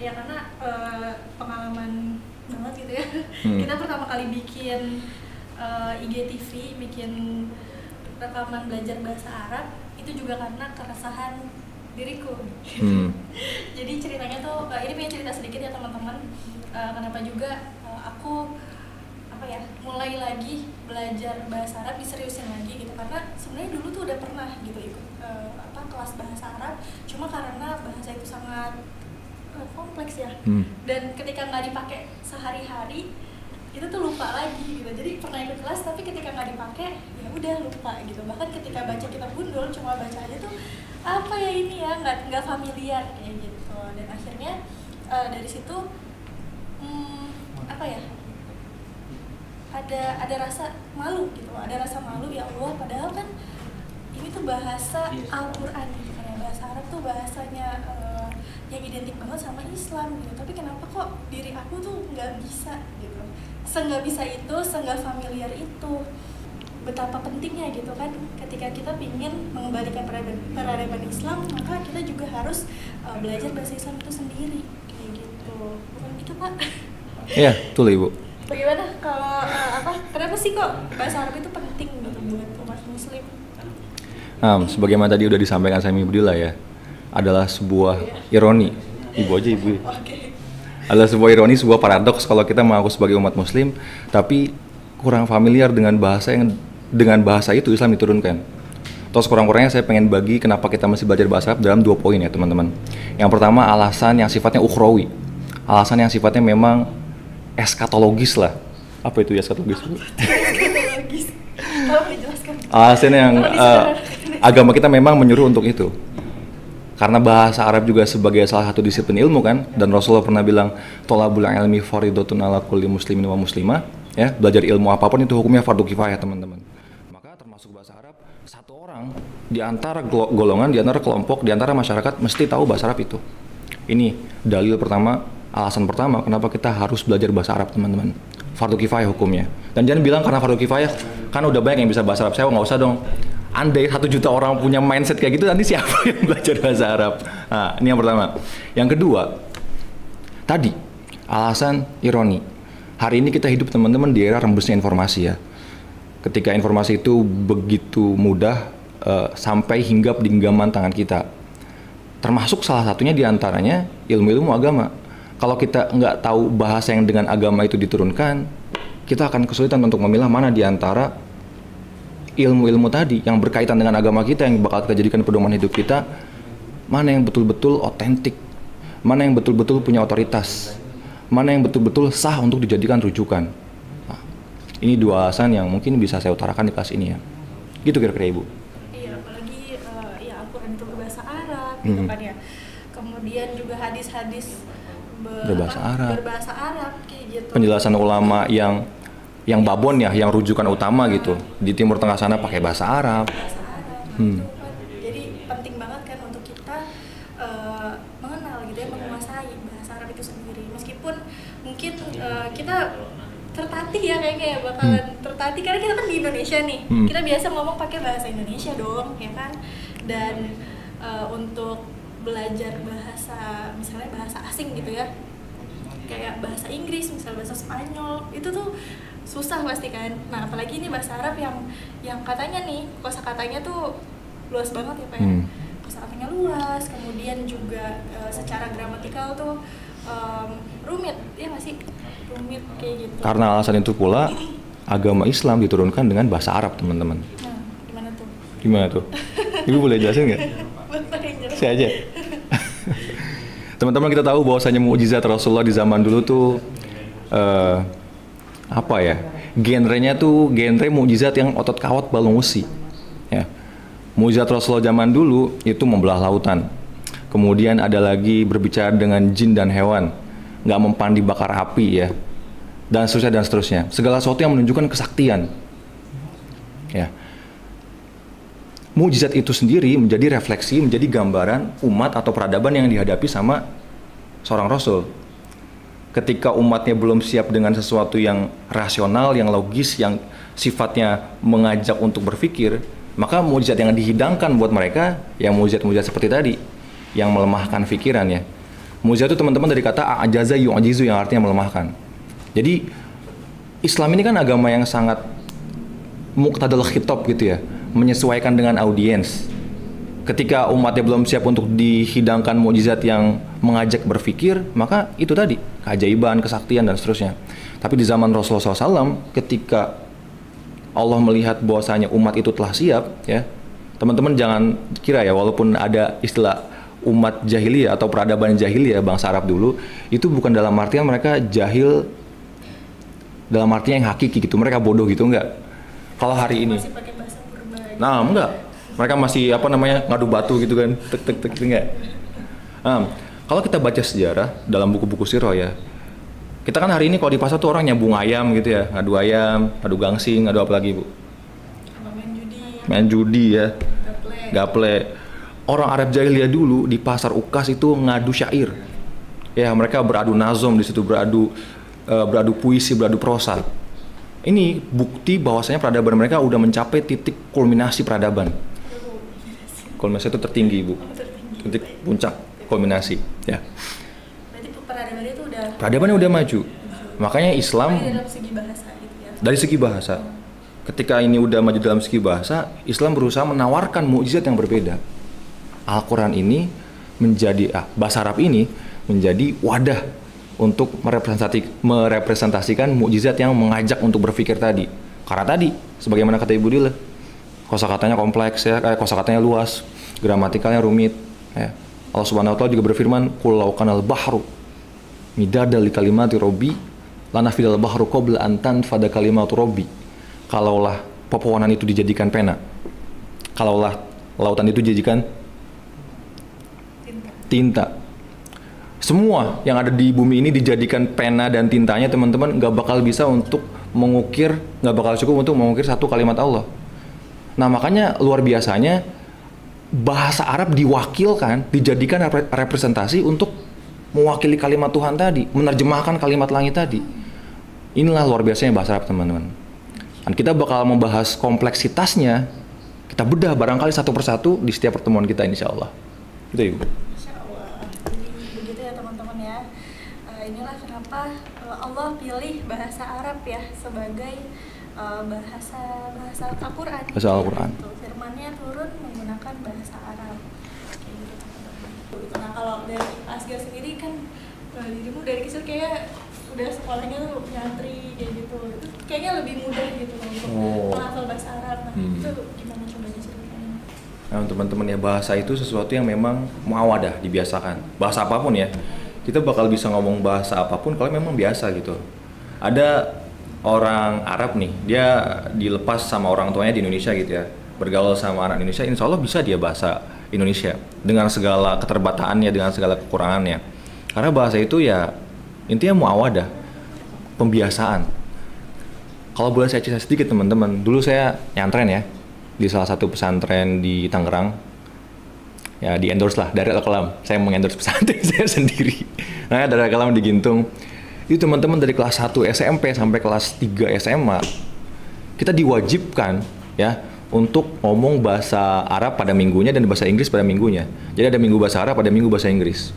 Ya karena pengalaman banget gitu ya. Kita pertama kali bikin IGTV, bikin rekaman belajar bahasa Arab itu juga karena keresahan diriku. Jadi ceritanya tuh, ini punya cerita sedikit ya teman-teman. Kenapa juga aku mulai lagi belajar bahasa Arab, diseriusin lagi gitu, karena sebenarnya dulu tuh udah pernah gitu ikut kelas bahasa Arab, cuma karena bahasa itu sangat kompleks ya, dan ketika nggak dipakai sehari-hari itu tuh lupa lagi gitu. Jadi pernah ikut kelas tapi ketika nggak dipakai ya udah lupa gitu. Bahkan ketika baca kitab gundul cuma baca aja tuh apa ya ini ya, nggak familiar kayak gitu. Dan akhirnya dari situ ada rasa malu gitu, ada rasa malu, ya Allah, padahal kan ini tuh bahasa Al-Quran gitu kan ya, bahasa Arab tuh bahasanya yang identik banget sama Islam gitu, tapi kenapa kok diri aku tuh nggak bisa gitu, nggak bisa itu, nggak familiar itu. Betapa pentingnya gitu kan, ketika kita ingin mengembalikan peradaban Islam, maka kita juga harus belajar bahasa Islam itu sendiri kayak gitu, bukan gitu Pak? Iya, betul Ibu. Bagaimana kalau kenapa sih kok bahasa Arab itu penting gitu buat umat Muslim? Sebagaimana tadi udah disampaikan Sami Budila ya, adalah sebuah ironi. Ibu aja Ibu. Okay. Adalah sebuah ironi, sebuah paradoks kalau kita mengaku sebagai umat Muslim, tapi kurang familiar dengan bahasa itu Islam diturunkan. Terus kurang-kurangnya saya pengen bagi kenapa kita mesti belajar bahasa Arab dalam 2 poin ya teman-teman. Yang pertama, alasan yang sifatnya ukhrawi, alasan yang sifatnya memang eskatologis lah. Apa itu eskatologis? Eskatologis. Kalau dijelaskan. Alasan yang agama kita memang menyuruh untuk itu. Karena bahasa Arab juga sebagai salah satu disiplin ilmu kan, dan Rasulullah pernah bilang thalabul ilmi fardhatun ala kulli muslimin wa muslimah, ya, belajar ilmu apapun itu hukumnya fardu kifayah, teman-teman. Maka termasuk bahasa Arab, satu orang di antara golongan, di antara kelompok, di antara masyarakat mesti tahu bahasa Arab itu. Ini dalil pertama, alasan pertama kenapa kita harus belajar bahasa Arab, teman-teman. Fardu kifayah hukumnya. Dan jangan bilang karena fardu kifayah kan udah banyak yang bisa bahasa Arab, saya nggak usah dong. Andai 1 juta orang punya mindset kayak gitu, nanti siapa yang belajar bahasa Arab? Nah, ini yang pertama. Yang kedua, tadi alasan ironi. Hari ini kita hidup teman-teman di era rembesnya informasi ya. Ketika informasi itu begitu mudah sampai hinggap di genggaman tangan kita. Termasuk salah satunya diantaranya ilmu-ilmu agama. Kalau kita nggak tahu bahasa yang dengan agama itu diturunkan, kita akan kesulitan untuk memilah mana di antara ilmu-ilmu tadi yang berkaitan dengan agama kita, yang bakal kita jadikan pedoman hidup kita, mana yang betul-betul otentik, mana yang betul-betul punya otoritas, mana yang betul-betul sah untuk dijadikan rujukan. Nah, ini 2 alasan yang mungkin bisa saya utarakan di kelas ini ya. Gitu kira-kira Ibu. Iya, apalagi ya Al-Quran itu berbahasa Arab gitu kan ya. Kemudian juga hadis-hadis berbahasa Arab kayak gitu. Penjelasan ulama yang babon ya, yang rujukan utama gitu. Di Timur Tengah sana pakai bahasa Arab. Gitu kan. Jadi penting banget kan untuk kita mengenal gitu ya, menguasai bahasa Arab itu sendiri. Meskipun mungkin kita tertatih ya kayaknya ya, bakalan tertatih karena kita kan di Indonesia nih. Kita biasa ngomong pakai bahasa Indonesia dong, ya kan? Dan untuk belajar bahasa, misalnya bahasa asing gitu ya, kayak bahasa Inggris, misalnya bahasa Spanyol, itu tuh susah pasti kan. Nah, apalagi ini bahasa Arab yang katanya nih kosakatanya tuh luas banget ya Pak ya. Kosakatanya luas, kemudian juga secara gramatikal tuh rumit, ya masih rumit kayak gitu. Karena alasan itu pula agama Islam diturunkan dengan bahasa Arab, teman-teman. Nah, gimana tuh? Gimana tuh? Ibu boleh jelasin nggak? Saya aja. Teman-teman, kita tahu bahwasanya mukjizat Rasulullah di zaman dulu tuh genrenya tuh genre mukjizat yang otot kawat balung besi. Ya. Mukjizat Rasulullah zaman dulu itu membelah lautan. Kemudian ada lagi berbicara dengan jin dan hewan, nggak mempan dibakar api ya, dan seterusnya dan seterusnya. Segala sesuatu yang menunjukkan kesaktian. Ya. Mukjizat itu sendiri menjadi refleksi, menjadi gambaran umat atau peradaban yang dihadapi sama seorang Rasul. Ketika umatnya belum siap dengan sesuatu yang rasional, yang logis, yang sifatnya mengajak untuk berpikir, maka mukjizat yang dihidangkan buat mereka, yang mukjizat-mukjizat seperti tadi, yang melemahkan pikiran ya. Mukjizat itu teman-teman dari kata ajaza yu'jizu yang artinya melemahkan. Jadi Islam ini kan agama yang sangat muqtadal khitab gitu ya, menyesuaikan dengan audiens. Ketika umatnya belum siap untuk dihidangkan mukjizat yang mengajak berpikir, maka itu tadi, keajaiban, kesaktian, dan seterusnya. Tapi di zaman Rasulullah SAW, ketika Allah melihat bahwasanya umat itu telah siap, ya, teman-teman jangan kira ya, walaupun ada istilah umat jahiliyah atau peradaban jahiliyah bangsa Arab dulu, itu bukan dalam artian mereka jahil dalam artian yang hakiki gitu, mereka bodoh gitu, enggak. Kalau hari ini, masih pakai bahasa purba gitu. nah enggak, mereka masih apa namanya ngadu batu gitu kan, tek tek tek enggak. Kalau kita baca sejarah dalam buku-buku sirah ya, kita kan hari ini kalau di pasar tuh orang nyambung ayam gitu ya, ngadu ayam, ngadu gangsing, ngadu apa lagi bu? Main judi ya, gaple. Orang Arab jahiliyah dulu di pasar Ukas itu ngadu syair. Ya mereka beradu nazom di situ, beradu puisi, beradu prosa. Ini bukti bahwasanya peradaban mereka udah mencapai titik kulminasi peradaban. Kulminasi itu tertinggi bu, titik puncak kulminasi. Ya. Berarti peradaban itu peradabannya udah maju. Makanya Islam dalam segi bahasa gitu ya. Dari segi bahasa. Ketika ini udah maju dalam segi bahasa, Islam berusaha menawarkan mukjizat yang berbeda. Al-Quran ini menjadi bahasa Arab ini menjadi wadah untuk merepresentasikan mukjizat yang mengajak untuk berpikir tadi. Karena tadi, sebagaimana kata Ibu Dila, kosakatanya kompleks ya, kosakatanya luas, gramatikalnya rumit. Ya. Allah Subhanahu Wa Taala juga berfirman, "Qul law kanal bahru midada li kalimati robbi lanafidal bahru qabla an tanfada kalimatu robbi." Kalaulah pepohonan itu dijadikan pena, kalaulah lautan itu dijadikan tinta, semua yang ada di bumi ini dijadikan pena dan tintanya, teman-teman, nggak bakal bisa untuk mengukir, nggak bakal cukup untuk mengukir satu kalimat Allah. Nah makanya luar biasanya bahasa Arab diwakilkan, dijadikan representasi untuk mewakili kalimat Tuhan tadi, menerjemahkan kalimat langit tadi. Inilah luar biasanya bahasa Arab, teman-teman. Dan kita bakal membahas kompleksitasnya, kita bedah barangkali satu persatu di setiap pertemuan kita, insya Allah. Gitu Ibu. Inilah kenapa Allah pilih bahasa Arab ya sebagai bahasa Al-Quran. Bahasa Al-Quran. Gitu. Firman-Nya turun menggunakan bahasa Arab. Kayak gitu, teman-teman. Nah kalau dari Asgar sendiri kan dirimu dari kecil kayak udah sekolahnya tuh nyantri kayak gitu. Itu kayaknya lebih mudah gitu untuk menghafal bahasa Arab. Nah itu gimana coba diceritain? Nah teman-teman ya, bahasa itu sesuatu yang memang muawadah, dibiasakan. Bahasa apapun ya. Kita bakal bisa ngomong bahasa apapun kalau memang biasa gitu. Ada orang Arab nih, dia dilepas sama orang tuanya di Indonesia gitu ya, bergaul sama anak Indonesia, insya Allah bisa dia bahasa Indonesia dengan segala keterbataannya, dengan segala kekurangannya. Karena bahasa itu ya intinya muawadah, pembiasaan. Kalau boleh saya cerita sedikit teman-teman, dulu saya nyantren ya di salah satu pesantren di Tangerang. Ya di endorse lah dari Al-Qalam, saya mengendorse pesantren saya sendiri. Nah dari Al-Qalam di Gintung itu teman-teman dari kelas 1 SMP sampai kelas 3 SMA kita diwajibkan ya untuk ngomong bahasa Arab pada minggunya dan bahasa Inggris pada minggunya. Jadi ada minggu bahasa Arab, ada minggu bahasa Inggris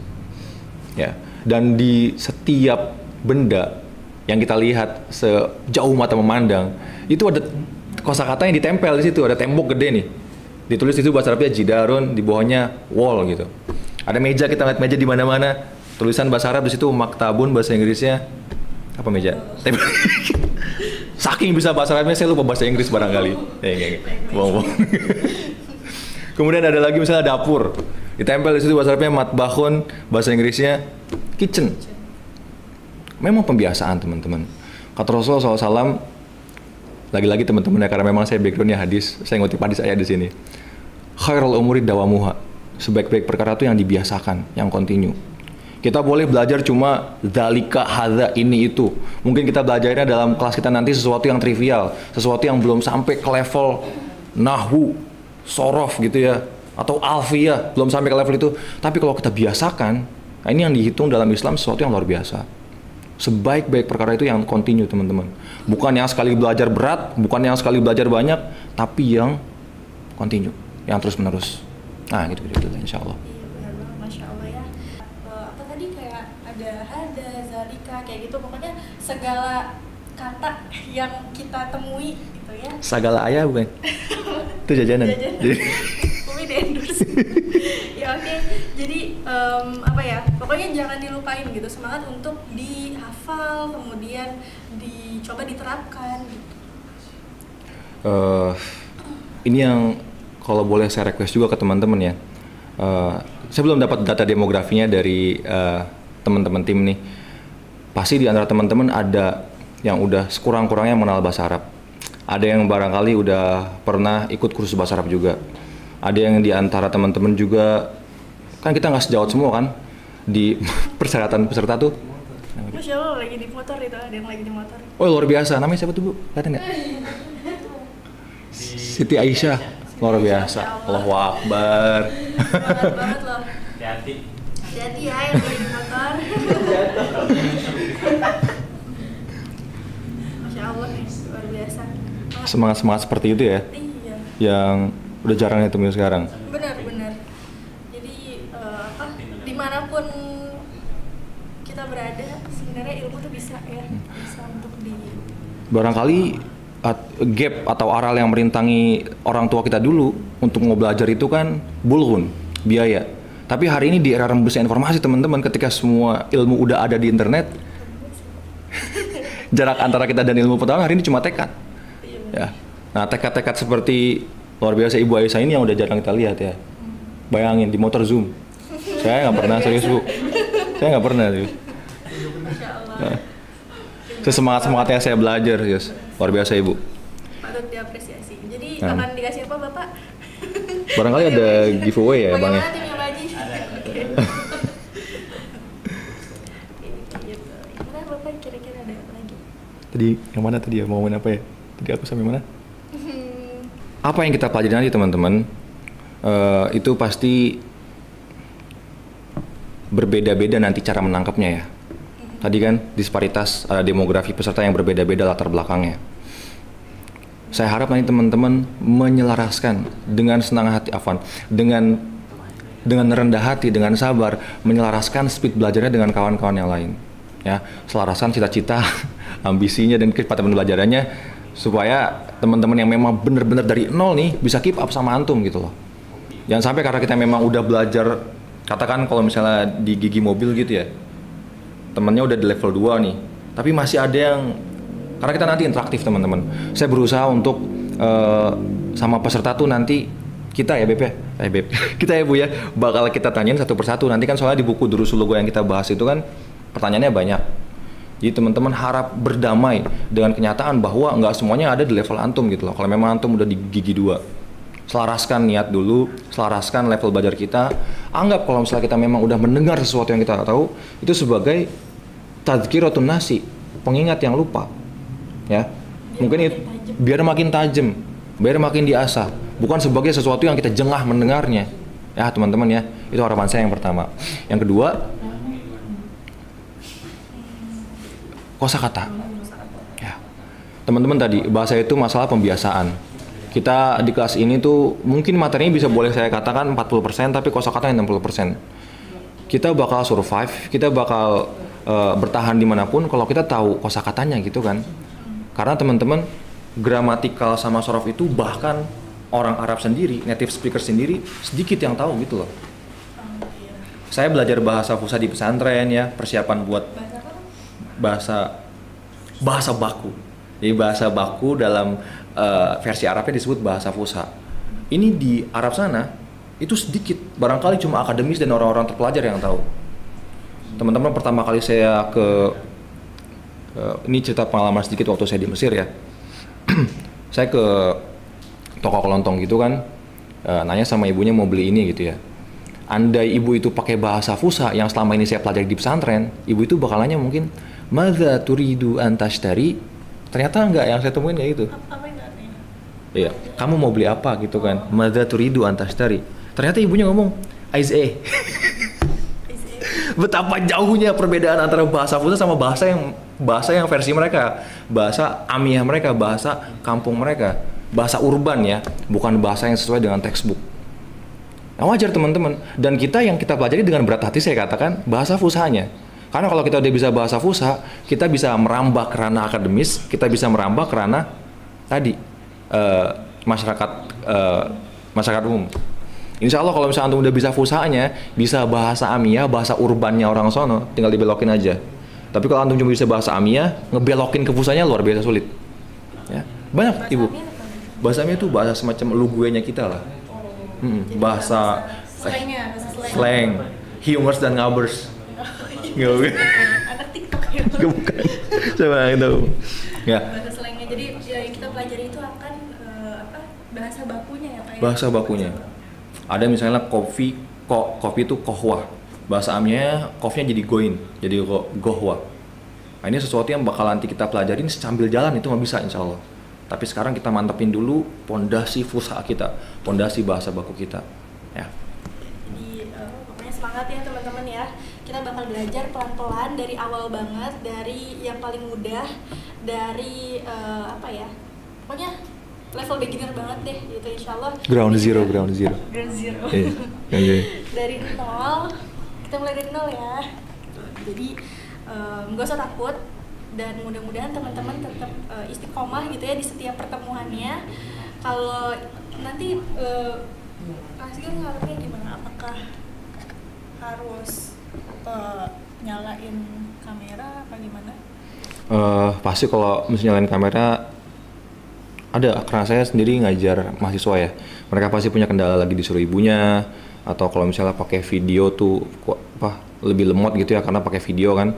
ya. Dan di setiap benda yang kita lihat sejauh mata memandang itu ada kosakata yang ditempel di situ, ada tembok gede nih. Ditulis itu bahasa Arabnya jidarun, di bawahnya wall gitu. Ada meja, kita lihat meja di mana-mana, tulisan bahasa Arab di situ, maktabun bahasa Inggrisnya apa meja? Saking bisa bahasa Arabnya saya lupa bahasa Inggris barangkali. Bohong. Kemudian ada lagi misalnya dapur, ditempel di situ bahasa Arabnya matbahun, bahasa Inggrisnya kitchen. Memang pembiasaan teman-teman. Kata Rasulullah SAW, lagi-lagi teman-teman ya, karena memang saya backgroundnya hadis, saya ngutip hadis ayat di sini. Khairul umuri dawamuha, sebaik-baik perkara itu yang dibiasakan, yang kontinu. Kita boleh belajar cuma dzalika hadza ini itu. Mungkin kita belajarnya dalam kelas kita nanti sesuatu yang trivial, sesuatu yang belum sampai ke level nahwu, sorof gitu ya, atau alfiyah, belum sampai ke level itu. Tapi kalau kita biasakan, nah ini yang dihitung dalam Islam sesuatu yang luar biasa. Sebaik-baik perkara itu yang kontinu teman-teman. Bukan yang sekali belajar berat, bukan yang sekali belajar banyak, tapi yang kontinu, yang terus-menerus. Nah gitu insya Allah. Iya benar banget, Masya Allah ya. Apa tadi ada, zalika, kayak gitu. Pokoknya segala kata yang kita temui gitu ya. Sagala ayah bukan? Itu jajanan. Umi di endorse. Ya oke. Jadi apa ya? Pokoknya jangan dilupain gitu. Semangat untuk dihafal, kemudian dicoba diterapkan gitu. Ini yang kalau boleh saya request juga ke teman-teman ya. Saya belum dapat data demografinya dari teman-teman tim nih. Pasti di antara teman-teman ada yang udah sekurang-kurangnya mengenal bahasa Arab. Ada yang barangkali udah pernah ikut kursus bahasa Arab juga. Ada yang di antara teman-teman juga, kan kita nggak sejawat semua kan di persyaratan peserta tuh. Masya Allah lagi di motor itu, ada yang lagi di motor. Oh luar biasa, namanya siapa tuh Bu? Kelihatan nggak? Siti Aisyah, luar biasa. Allahu Akbar. Semangat banget loh. Hati-hati. Hati-hati ya yang lagi di motor. Masya Allah nih, luar biasa. Semangat-semangat seperti itu ya, Iya. yang udah jarang ditemuin sekarang. Benar. Jadi dimanapun kita berada, sebenarnya ilmu tuh bisa ya, bisa untuk Barangkali gap atau aral yang merintangi orang tua kita dulu untuk mau belajar itu kan bulghun, biaya. Tapi hari ini di era rembusnya informasi teman-teman, ketika semua ilmu udah ada di internet, jarak antara kita dan ilmu pertama hari ini cuma tekad. Ya. Nah tekad-tekad seperti luar biasa Ibu Aisyah ini yang udah jarang kita lihat ya. Bayangin di motor Zoom. Saya nggak pernah serius Bu. Saya nggak pernah serius. Masya Allah. Nah, sesemangat-semangatnya saya belajar, yes. Luar biasa Ibu. Patut diapresiasi. Jadi Nah. akan dikasih apa Bapak? Barangkali ada giveaway ya Bang ya. Bagaimana timnya Baji? Oke. Gitu. Gimana Bapak kira-kira ada apa lagi? Tadi yang mana tadi ya? Mau ngomongin apa ya? Tadi aku sampai mana? Apa yang kita pelajari nanti teman-teman, itu pasti berbeda-beda nanti cara menangkapnya ya. Tadi kan disparitas demografi peserta yang berbeda-beda latar belakangnya. Saya harap nanti teman-teman menyelaraskan dengan senang hati, dengan rendah hati, dengan sabar, menyelaraskan speed belajarnya dengan kawan-kawan yang lain. Ya, selaraskan cita-cita, ambisinya dan kecepatan belajarannya supaya teman-teman yang memang benar-benar dari nol nih bisa keep up sama antum gitu loh. Jangan sampai karena kita memang udah belajar, katakan kalau misalnya di gigi mobil gitu ya, temennya udah di level 2 nih, tapi masih ada yang, karena kita nanti interaktif teman-teman, saya berusaha untuk sama peserta tuh nanti kita ya Beb ya, Beb kita ya Bu ya, bakal kita tanyain satu persatu. Nanti kan soalnya di buku Durusul Lugha yang kita bahas itu kan pertanyaannya banyak. Jadi teman-teman harap berdamai dengan kenyataan bahwa nggak semuanya ada di level antum gitu loh. Kalau memang antum udah di gigi 2, selaraskan niat dulu, selaraskan level belajar kita. Anggap kalau misalnya kita memang udah mendengar sesuatu yang kita tahu, itu sebagai tadzkiratun nasi, pengingat yang lupa. Ya, mungkin itu biar makin tajam, biar makin diasah, bukan sebagai sesuatu yang kita jengah mendengarnya. Ya teman-teman ya, itu harapan saya yang pertama. Yang kedua, kosakata. Ya, teman-teman tadi bahasa itu masalah pembiasaan. Kita di kelas ini tuh mungkin materinya bisa boleh saya katakan 40%, tapi kosakatanya 60%. Kita bakal survive, kita bakal bertahan dimanapun kalau kita tahu kosakatanya gitu kan. Karena teman-teman, gramatikal sama sorof itu bahkan orang Arab sendiri, native speaker sendiri sedikit yang tahu gitu loh. Saya belajar bahasa Fusha di pesantren ya, persiapan buat bahasa baku. Jadi bahasa baku dalam versi Arabnya disebut bahasa Fusha. Ini di Arab sana itu sedikit, barangkali cuma akademis dan orang-orang terpelajar yang tahu. Teman-teman, pertama kali saya ini cerita pengalaman sedikit waktu saya di Mesir ya. Saya ke toko kelontong gitu kan, nanya sama ibunya mau beli ini gitu ya. Andai ibu itu pakai bahasa Fusha yang selama ini saya pelajari di pesantren, ibu itu bakal nanya mungkin, "Madza turidu an tashtari?" Ternyata enggak, yang saya temuin kayak gitu. Apa yang artinya? Iya, kamu mau beli apa gitu kan? "Madza turidu an tashtari?" Ternyata ibunya ngomong, "Aize." Betapa jauhnya perbedaan antara bahasa Fusha sama bahasa yang versi mereka, bahasa amiyah mereka, bahasa kampung mereka, bahasa urban ya, bukan bahasa yang sesuai dengan textbook. Nah, wajar teman-teman, dan kita yang kita pelajari dengan berat hati saya katakan bahasa Fushanya. Karena kalau kita udah bisa bahasa Fusha, kita bisa merambah ke ranah akademis, kita bisa merambah ke ranah tadi masyarakat masyarakat umum. Insya Allah kalau misalnya antum udah bisa Fushanya, bisa bahasa Amiyah, bahasa urbannya orang sono, tinggal dibelokin aja. Tapi kalau antum cuma bisa bahasa Amiyah, ngebelokin ke Fushanya luar biasa sulit. Ya. Banyak Bahasa ibu. Amiyah apa? Bahasa Amiyah itu bahasa semacam luguenya kita lah. Jadi Bahasa slangnya, bahasa slang, humors dan ngabers. Nggak bukan. Anak TikTok ya. Bukan. Coba itu. Ya. Bahasa slangnya. Jadi yang kita pelajari itu akan bahasa bakunya ya Pak ya? Bahasa bakunya. Ada misalnya kopi itu kohwa. Bahasa Amiyahnya kofnya jadi goin, jadi gohwa. Nah, ini sesuatu yang bakal nanti kita pelajarin sambil jalan itu nggak bisa insya Allah. Tapi sekarang kita mantepin dulu pondasi Fusha kita, pondasi bahasa baku kita. Ya. Jadi pokoknya semangat ya teman-teman ya. Kita bakal belajar pelan-pelan dari awal banget, dari yang paling mudah, dari pokoknya level beginner banget deh gitu insyaallah. Ground zero. Ground zero. Iya. Dari nol, kita mulai dari nol ya. Jadi nggak usah takut dan mudah-mudahan teman-teman tetap istiqomah gitu ya di setiap pertemuannya. Kalau nanti Asgir ngarepnya gimana? Apakah harus nyalain kamera apa gimana? Pasti kalau misalnya nyalain kamera ada, karena saya sendiri ngajar mahasiswa ya, mereka pasti punya kendala lagi disuruh ibunya, atau kalau misalnya pakai video tuh lebih lemot gitu ya karena pakai video kan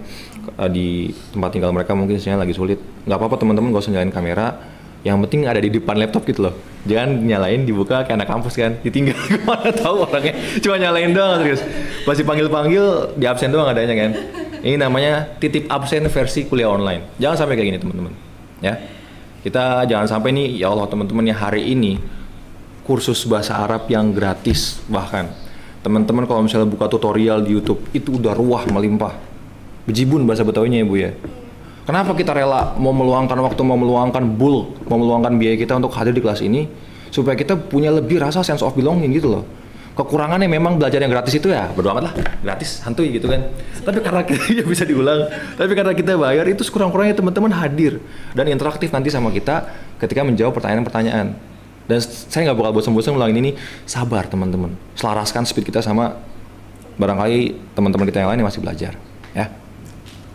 di tempat tinggal mereka mungkin sinyal lagi sulit. Nggak apa-apa teman-teman, gak usah nyalain kamera, yang penting ada di depan laptop gitu loh, jangan nyalain dibuka kayak anak kampus kan, ditinggal kemana tahu orangnya, cuma nyalain doang serius, pasti panggil-panggil di absen doang adanya kan. Ini namanya titip absen versi kuliah online, jangan sampai kayak gini teman-teman ya. Kita jangan sampai nih, ya Allah teman-teman ya, hari ini kursus bahasa Arab yang gratis, bahkan teman-teman kalau misalnya buka tutorial di YouTube itu udah ruah melimpah, bejibun bahasa Betawinya ya Bu ya. Kenapa kita rela mau meluangkan waktu, mau meluangkan mau meluangkan biaya kita untuk hadir di kelas ini, supaya kita punya lebih rasa sense of belonging gitu loh. Kekurangannya memang belajar yang gratis itu ya, bodo amat lah, gratis, santuy gitu kan. Tapi karena kita ya bisa diulang, tapi karena kita bayar itu sekurang-kurangnya teman-teman hadir dan interaktif nanti sama kita ketika menjawab pertanyaan-pertanyaan. Dan saya nggak bakal bosan-bosan ngulangin ini, sabar teman-teman, selaraskan speed kita sama barangkali teman-teman kita yang lain yang masih belajar, ya.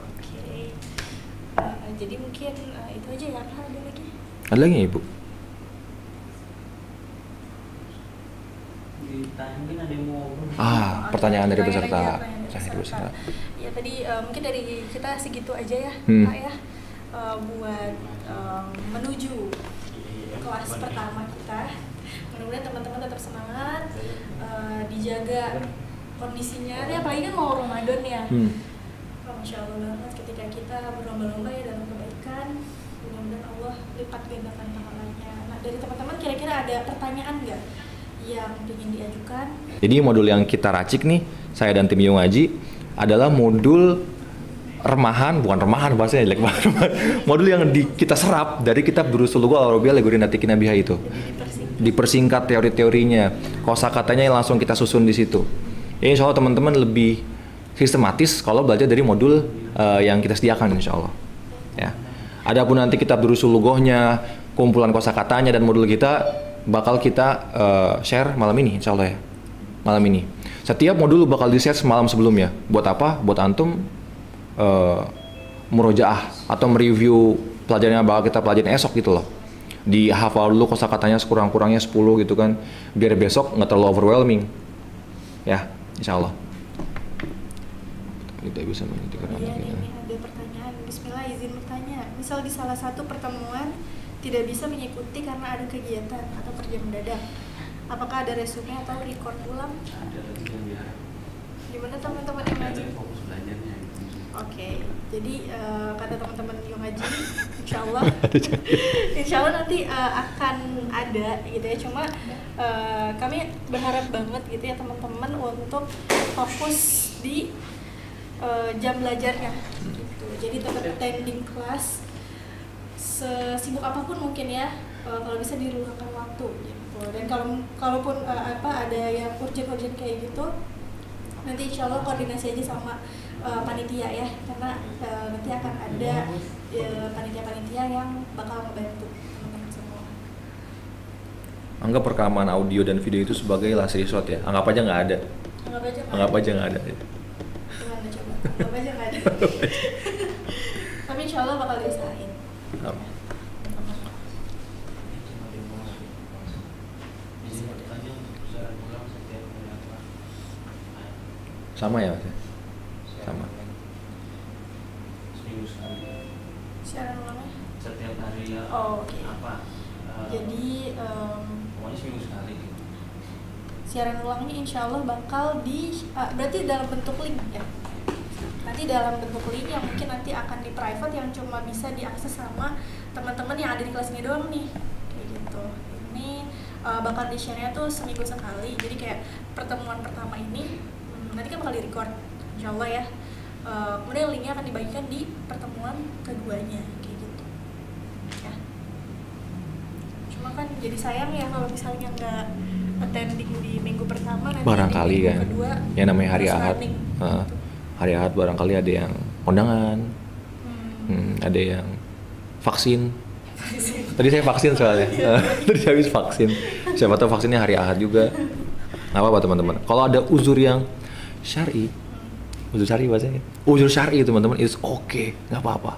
Oke. Jadi mungkin itu aja ya, apa ada lagi? Ada lagi ya, Ibu? Mungkin ada yang mau pertanyaan dari Pertanyaan peserta. aja, pertanyaan dari peserta. Ya tadi mungkin dari kita segitu aja ya, Pak ya, buat menuju kelas pertama kita. Mudah-mudahan teman-teman tetap semangat, dijaga kondisinya. Ini apalagi kan mau Ramadan ya. Masya Allah banget ketika kita berlomba-lomba ya dalam kebaikan. Mudah-mudahan Allah lipat gandakan pahalanya. Nah dari teman-teman kira-kira ada pertanyaan nggak yang ingin diajukan? Jadi modul yang kita racik nih, saya dan tim Yung Ngaji, adalah modul bukan remahan bahasanya jelek banget. Modul yang kita serap dari kitab Durusul Lughah Al-Arabiyyah li Ghairi Natiqin Biha itu. Dipersingkat teori-teorinya, kosakatanya yang langsung kita susun di situ. Ya, insya Allah teman-teman lebih sistematis kalau belajar dari modul yang kita sediakan insya Allah. Ya. Adapun nanti kitab Durusul Lughahnya, kumpulan kosakatanya dan modul kita bakal kita share malam ini insya Allah ya. Malam ini. Setiap modul bakal di-share semalam sebelumnya. Buat apa? Buat antum murojaah atau mereview pelajaran yang bakal kita pelajarin esok gitu loh. Dihafal dulu kosakatanya sekurang-kurangnya 10 gitu kan. Biar besok nggak terlalu overwhelming. Ya, insya Allah. Kita bisa menghentikan Iya, ini ada pertanyaan. Bismillah, izin bertanya. Misal di salah satu pertemuan tidak bisa mengikuti karena ada kegiatan atau kerja mendadak, apakah ada resume atau record ulang? ada yang biar Gimana teman-teman yang ngaji? fokus belajarnya gitu. Oke, jadi kata teman-teman yang ngaji, insya Allah nanti akan ada gitu ya. Cuma kami berharap banget gitu ya teman-teman untuk fokus di jam belajarnya gitu. Jadi tetap attending kelas sesibuk apapun mungkin ya, kalau bisa diluangkan waktu gitu. Dan kalaupun ada yang urgent kayak gitu, Nanti insya Allah koordinasi aja sama panitia ya, karena nanti akan ada panitia-panitia yang bakal membantu teman-teman semua. Anggap rekaman audio dan video itu sebagai last resort ya. Anggap aja nggak ada. Anggap aja nggak ada. Gimana coba? Anggap aja nggak ada. Tapi insya Allah bakal diusahain. Sama ya Mas? Sama. Seminggu sekali. Siaran ulangnya? Setiap hari ya. Oh, oke. Apa? Jadi Pokoknya seminggu sekali. siaran ulangnya insya Allah bakal berarti dalam bentuk link ya. Nanti dalam bentuk link yang mungkin nanti akan di private yang cuma bisa diakses sama teman-teman yang ada di kelas ini doang nih, kayak gitu. Ini bakal di share-nya tuh seminggu sekali. Jadi kayak pertemuan pertama ini nanti kan bakal di-record insya Allah ya. Kemudian linknya akan dibagikan di pertemuan keduanya kayak gitu ya. Cuma kan jadi sayang ya kalau misalnya nggak attending di minggu pertama, nanti Barangkali di minggu kan kedua yang namanya hari harus Ahad. running, gitu. Hari Ahad barangkali ada yang kondangan, ada yang vaksin. Tadi saya vaksin soalnya. Tadi saya habis vaksin. Siapa tahu vaksinnya hari Ahad juga. Nggak apa-apa teman-teman. Kalau ada uzur yang syar'i, uzur syar'i bahasanya. Uzur syar'i teman-teman, it's okay, nggak apa-apa.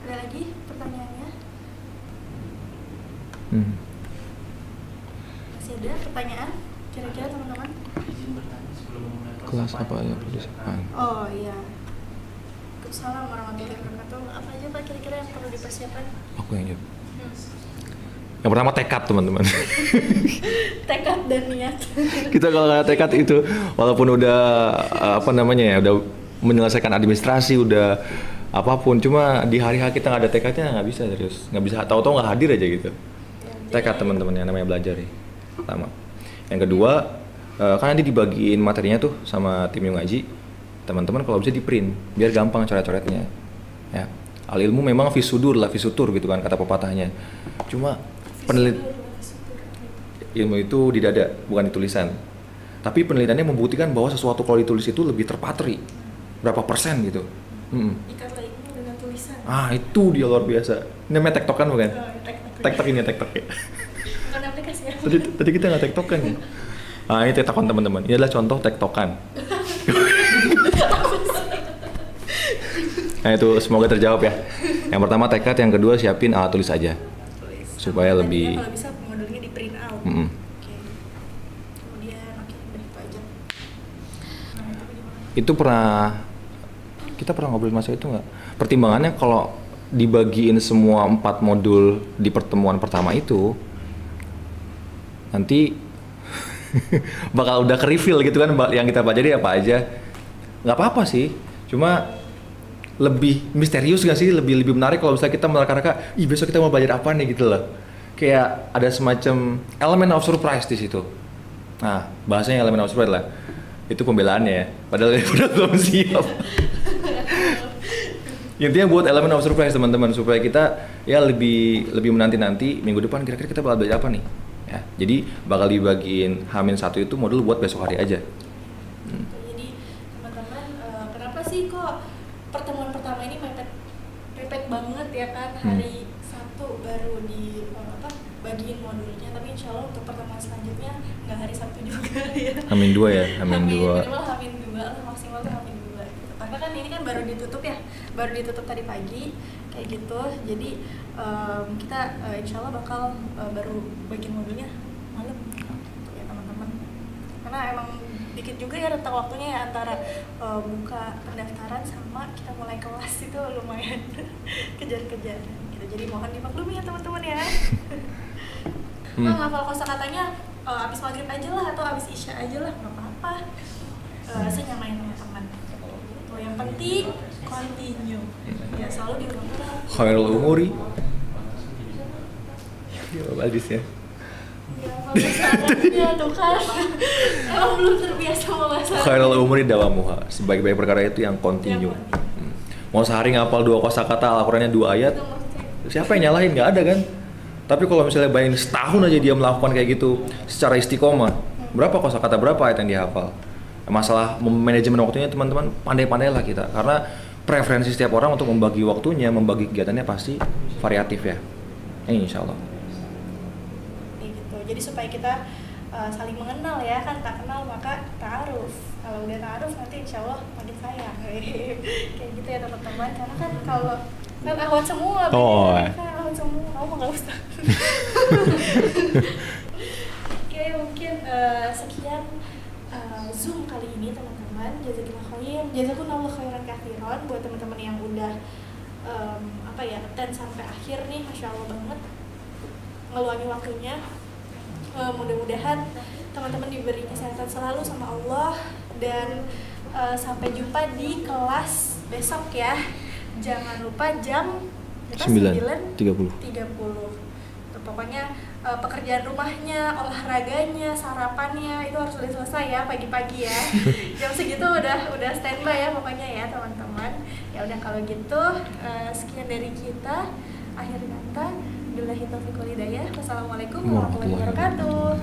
Ada lagi pertanyaannya? Masih ada pertanyaan? Kira-kira teman-teman? Izin bertanya sebelum mulai Kelas apa ya? Oh iya. Waalaikumsalam warahmatullahi wabarakatuh. Apa aja Pak kira-kira yang perlu dipersiapkan? Aku yang jawab. Yang pertama tekad teman-teman. Tekad dan niat. Kita kalau nggak ada tekad itu, walaupun udah apa namanya ya, udah menyelesaikan administrasi, udah apapun, cuma di hari-hari kita nggak ada tekadnya nggak bisa serius, nggak bisa, tahu-tahu nggak hadir aja gitu. Tekad teman-teman yang namanya belajar ya. Pertama. Yang kedua, kan nanti dibagiin materinya tuh sama tim yang ngaji. Teman-teman kalau bisa di print, biar gampang coret-coretnya. Ya. Al ilmu memang fisudur lah, fisutur gitu kan kata pepatahnya. Cuma ilmu itu di dada, bukan di tulisan. Tapi penelitiannya membuktikan bahwa sesuatu kalau ditulis itu lebih terpatri. Berapa persen gitu. Ikatlah ilmu dengan tulisan. Itu dia luar biasa. Ini namanya tektokan bukan? Tektok ini tektok ya. Bukan aplikasinya. Tadi kita nggak tektokan ya. Ini tektokan teman-teman. Ini adalah contoh tektokan. Nah itu semoga terjawab ya. Yang pertama tekad, yang kedua siapin alat tulis aja. Supaya lebih. Kalau bisa modulnya di print out. Mm-mm. Oke. Kemudian udah itu aja. Nah, itu gimana? Itu kita pernah ngobrolin masalah itu nggak? Pertimbangannya kalau dibagiin semua 4 modul di pertemuan pertama itu, nanti bakal udah ke-reveal gitu kan yang kita pelajari apa aja. Nggak apa-apa sih, cuma lebih misterius nggak sih, lebih menarik kalau misalnya kita menerka-nerka, besok kita mau belajar apa nih gitu loh. Kayak ada semacam elemen of surprise di situ. Nah, bahasanya elemen of surprise lah. Itu pembelaannya ya, padahal udah belum siap. Intinya buat elemen of surprise teman-teman, supaya kita ya lebih menanti-nanti minggu depan kira-kira kita bakal belajar apa nih. Ya, jadi bakal dibagiin H-1 itu modul buat besok hari aja. Jadi teman-teman, kenapa sih kok pertemuan pertama ini mepet banget ya kan, hari Sabtu baru di bagiin modulnya, tapi insya Allah untuk pertemuan selanjutnya nggak hari Sabtu juga ya. H-2 ya, H-2. Minimal H-2 lah, maksimal tuh H-2 gitu. Karena kan ini kan baru ditutup ya, baru ditutup tadi pagi kayak gitu. Jadi kita insya Allah bakal baru bagiin modulnya malam ya teman-teman. Karena emang dikit juga ya rentang waktunya ya antara buka pendaftaran sama kita mulai kelas itu lumayan kejar-kejar gitu. Jadi mohon dimaklumi ya teman-teman ya. Ngafal kosakatanya abis maghrib aja lah atau abis isya aja lah, nggak apa-apa. Senyamain teman-teman. Tuh yang penting continue. Ya selalu diulang-ulang. Khairul umuri. Ya Aldis ya. Ya tuh kan. Emang belum terbiasa membahas. Khairul umuri dawamuha. Sebaik-baik perkara itu yang continue. Mau sehari ngapal 2 kosakata, Al-Qur'annya 2 ayat. Siapa yang nyalahin? Nggak ada kan? Tapi kalau misalnya bayangin setahun aja dia melakukan kayak gitu secara istiqomah, berapa kosakata, berapa ayat yang dihafal. Masalah manajemen waktunya teman-teman pandai-pandailah kita, karena preferensi setiap orang untuk membagi waktunya, membagi kegiatannya pasti variatif ya. Insya Allah. Gitu. Jadi supaya kita saling mengenal ya, kan tak kenal maka ta'aruf. Kalau udah ta'aruf nanti insya Allah makin sayang. Kayak gitu ya teman-teman. Karena kan kalau kan ahwat semua, kan ahwat semua. Kamu nggak usah. Oke, mungkin sekian Zoom kali ini teman-teman. Jazakumullah khairan katsiran buat teman-teman yang udah attend sampai akhir nih, masya Allah banget ngeluangin waktunya. Mudah-mudahan teman-teman diberi kesehatan selalu sama Allah, dan sampai jumpa di kelas besok ya. Jangan lupa jam 9.30. Pokoknya pekerjaan rumahnya, olahraganya, sarapannya itu harus sudah selesai ya pagi-pagi ya. Jam segitu udah standby ya pokoknya ya teman-teman. Ya udah kalau gitu sekian dari kita. Akhir kata, billahi taufiq wal hidayah. Wassalamualaikum warahmatullahi wabarakatuh.